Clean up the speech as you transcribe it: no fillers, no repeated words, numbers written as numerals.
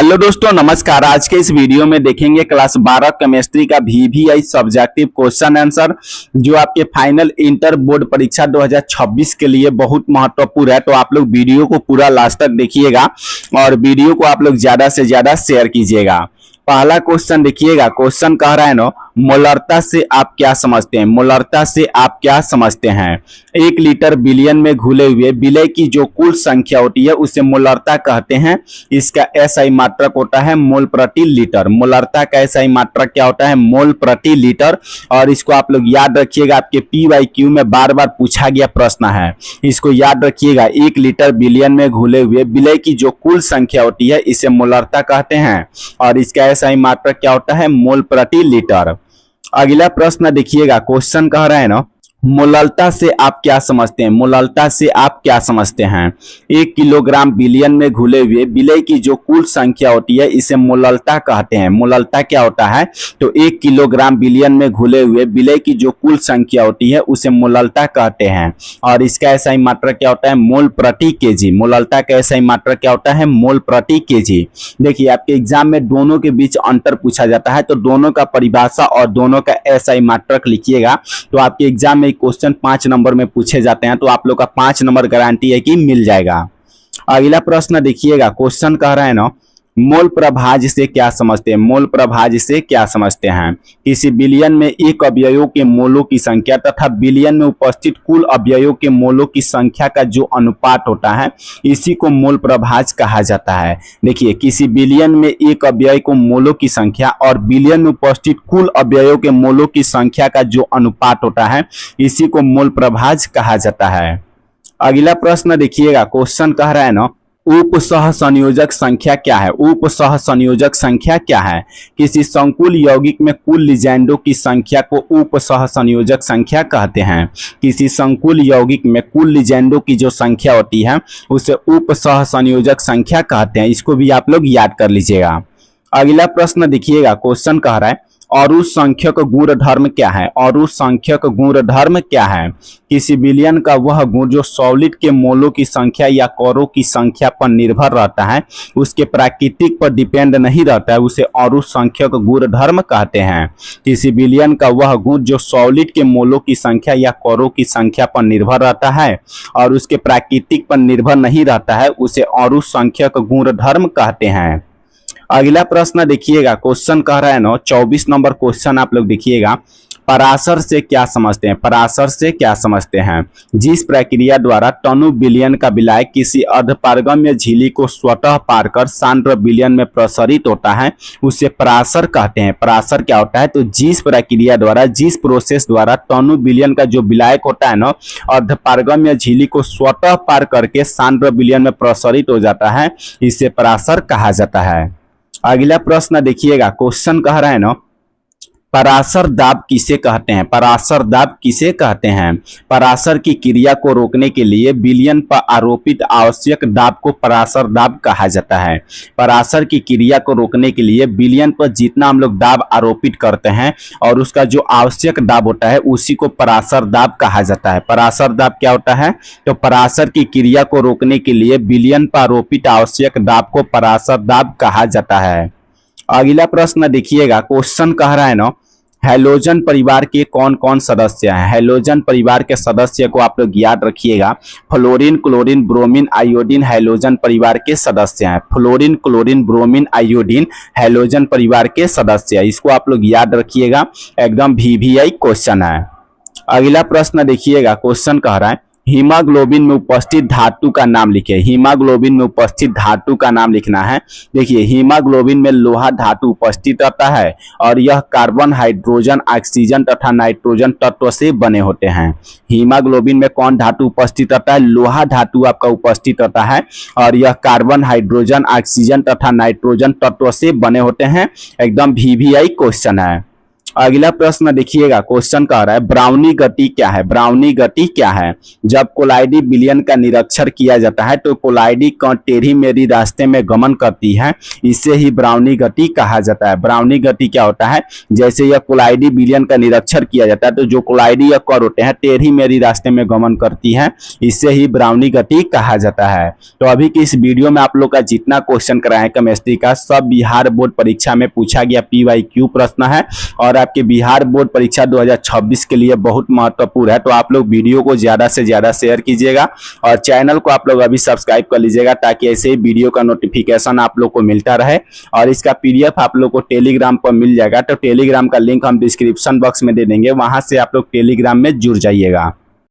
Hello दोस्तों, नमस्कार। आज के इस वीडियो में देखेंगे क्लास 12 केमिस्ट्री का VVI सब्जेक्टिव क्वेश्चन आंसर जो आपके फाइनल इंटर बोर्ड परीक्षा 2026 के लिए बहुत महत्वपूर्ण है। तो आप लोग वीडियो को पूरा लास्ट तक देखिएगा और वीडियो को आप लोग ज्यादा से ज्यादा शेयर कीजिएगा। पहला क्वेश्चन देखिएगा। क्वेश्चन कह रहा है ना, मोलरता से आप क्या समझते हैं? मोलरता से आप क्या समझते हैं? 1 लीटर बिलियन में घुले हुए विलय की जो कुल संख्या होती है उसे मोलरता कहते हैं। इसका SI मात्रक होता है मोल प्रति लीटर। मोलरता का SI मात्रक क्या होता है? मोल प्रति लीटर। और इसको आप लोग याद रखिएगा, आपके PYQ में बार बार पूछा गया प्रश्न है, इसको याद रखिएगा। 1 लीटर बिलियन में घुले हुए विलय की जो कुल संख्या होती है इसे मोलरता कहते हैं और इसका SI मात्रक क्या होता है? मोल प्रति लीटर। अगला प्रश्न देखिएगा। क्वेश्चन कह रहा है ना, मोलरता से आप क्या समझते हैं? मोलरता से आप क्या समझते हैं? 1 किलोग्राम बिलियन में घुले हुए विलय की जो कुल संख्या होती है इसे मोलरता कहते हैं। मोलरता क्या होता है? तो 1 किलोग्राम बिलियन में घुले हुए विलय की जो कुल संख्या होती है उसे मोलरता कहते हैं और इसका SI मात्रक क्या होता है? मोल प्रति केजी। मोलरता का SI मात्रक क्या होता है? मोल प्रति केजी। देखिए, आपके एग्जाम में दोनों के बीच अंतर पूछा जाता है, तो दोनों का परिभाषा और दोनों का SI मात्रक लिखिएगा। तो आपके एग्जाम में क्वेश्चन 5 नंबर में पूछे जाते हैं, तो आप लोग का 5 नंबर गारंटी है कि मिल जाएगा। अगला प्रश्न देखिएगा। क्वेश्चन कह रहा है ना, मोल प्रभाज्य से क्या समझते हैं? मोल प्रभाज्य से क्या समझते हैं? किसी बिलियन में एक अवयवों के मोलों की संख्या तथा बिलियन में उपस्थित कुल अवयवों के मोलों की संख्या का जो अनुपात होता है इसी को मोल प्रभाज्य कहा जाता है। देखिए, किसी बिलियन में एक अवयव को मोलों की संख्या और बिलियन में उपस्थित कुल अवयवों के मोलों की संख्या का जो अनुपात होता है इसी को मोल प्रभाज्य कहा जाता है। अगला प्रश्न देखिएगा। क्वेश्चन कह रहा है ना, उप सह संयोजक संख्या क्या है? उप सह संयोजक संख्या क्या है? किसी संकुल यौगिक में कुल लिगेंडों की संख्या को उप सह संयोजक संख्या कहते हैं। किसी संकुल यौगिक में कुल लिगेंडों की जो संख्या होती है उसे उप सह संयोजक संख्या कहते हैं। इसको भी आप लोग याद कर लीजिएगा। अगला प्रश्न देखिएगा। क्वेश्चन कह रहा है, अरु संख्यक गुणधर्म क्या है? अरु संख्यक गुणधर्म क्या है? किसी बिलियन का वह गुण जो सॉलिड के मोलों की संख्या या कौरों की संख्या पर निर्भर रहता है, उसके प्राकृतिक पर डिपेंड नहीं रहता है, उसे अरु संख्यक गुणधर्म कहते हैं। किसी बिलियन का वह गुण जो सॉलिड के मोलों की संख्या या कौरों की संख्या पर निर्भर रहता है और उसके प्राकृतिक पर निर्भर नहीं रहता है, उसे अरु संख्यक गुणधर्म कहते हैं। अगला प्रश्न देखिएगा। क्वेश्चन कह रहा है ना, 24 नंबर क्वेश्चन आप लोग देखिएगा। पराशर से क्या समझते हैं? पराशर से क्या समझते हैं? जिस प्रक्रिया द्वारा टनु बिलियन का विलायक किसी अर्धपारगम्य झिल्ली को स्वतः पार कर सांद्र बिलियन में प्रसारित होता है उसे पराशर कहते हैं। पराशर क्या होता है? तो जिस प्रक्रिया द्वारा, जिस प्रोसेस द्वारा टनु बिलियन का जो विलायक होता है ना, अर्धपारगम्य झिल्ली को स्वतः पार करके सांद्र बिलियन में प्रसारित हो जाता है, इसे पराशर कहा जाता है। अगला प्रश्न देखिएगा। क्वेश्चन कह रहा है ना, पराशर दाब किसे कहते हैं? पराशर दाब किसे कहते हैं? पराशर की क्रिया को रोकने के लिए बिलियन पर आरोपित आवश्यक दाब को पराशर दाब कहा जाता है। पराशर की क्रिया को रोकने के लिए बिलियन पर जितना हम लोग दाब आरोपित करते हैं और उसका जो आवश्यक दाब होता है उसी को पराशर दाब कहा जाता है। पराशर दाब क्या होता है? तो पराशर की क्रिया को रोकने के लिए बिलियन पर आरोपित आवश्यक दाब को पराशर दाब कहा जाता है। अगला प्रश्न देखिएगा। क्वेश्चन कह रहा है ना, हैलोजन परिवार के कौन कौन सदस्य हैं? हैलोजन परिवार के सदस्य को आप लोग याद रखिएगा। Fluorine, chlorine, bromine, iodine halogen परिवार के सदस्य हैं। Fluorine, chlorine, bromine, iodine halogen परिवार के सदस्य हैं। इसको आप लोग याद रखिएगा, एकदम VVI क्वेश्चन है। अगला प्रश्न देखिएगा। क्वेश्चन कह रहा है, हीमोग्लोबिन में उपस्थित धातु का नाम लिखिए। हीमोग्लोबिन में उपस्थित धातु का नाम लिखना है। देखिए, हीमोग्लोबिन में लोहा धातु उपस्थित रहता है और यह कार्बन, हाइड्रोजन, ऑक्सीजन तथा नाइट्रोजन तत्व से बने होते हैं। हीमोग्लोबिन में कौन धातु उपस्थित रहता है? लोहा धातु आपका उपस्थित रहता है और यह कार्बन, हाइड्रोजन, ऑक्सीजन तथा नाइट्रोजन तत्व से बने होते हैं। एकदम VVI क्वेश्चन है। अगला प्रश्न देखिएगा, क्वेश्चन कह रहा है ब्राउनी गति क्या है। ब्राउनी गति क्या है? जब कोलाइडी विलयन का निरीक्षण किया जाता है तो कोलाइडी कण टेढ़ी मेढ़ी रास्ते में गमन करती है, इसे ही ब्राउनी गति कहा जाता है। ब्राउनी गति क्या होता है? जैसे यह कोलाइडी विलयन का निरीक्षण किया जाता है तो जो कोलाइडी या कण होते हैं टेढ़ी मेढ़ी रास्ते में गमन करती है, इससे ही ब्राउनी गति कहा जाता है। तो अभी की इस वीडियो में आप लोग का जितना क्वेश्चन कराए केमिस्ट्री का सब बिहार बोर्ड परीक्षा में पूछा गया PYQ प्रश्न है और आपके बिहार बोर्ड परीक्षा 2026 के लिए बहुत महत्वपूर्ण है। तो आप लोग वीडियो को ज्यादा से ज्यादा शेयर कीजिएगा और चैनल को आप लोग अभी सब्सक्राइब कर लीजिएगा ताकि ऐसे ही वीडियो का नोटिफिकेशन आप लोग को मिलता रहे। और इसका PDF आप लोग को टेलीग्राम पर मिल जाएगा, तो टेलीग्राम का लिंक हम डिस्क्रिप्शन बॉक्स में दे देंगे, वहां से आप लोग टेलीग्राम में जुड़ जाइएगा।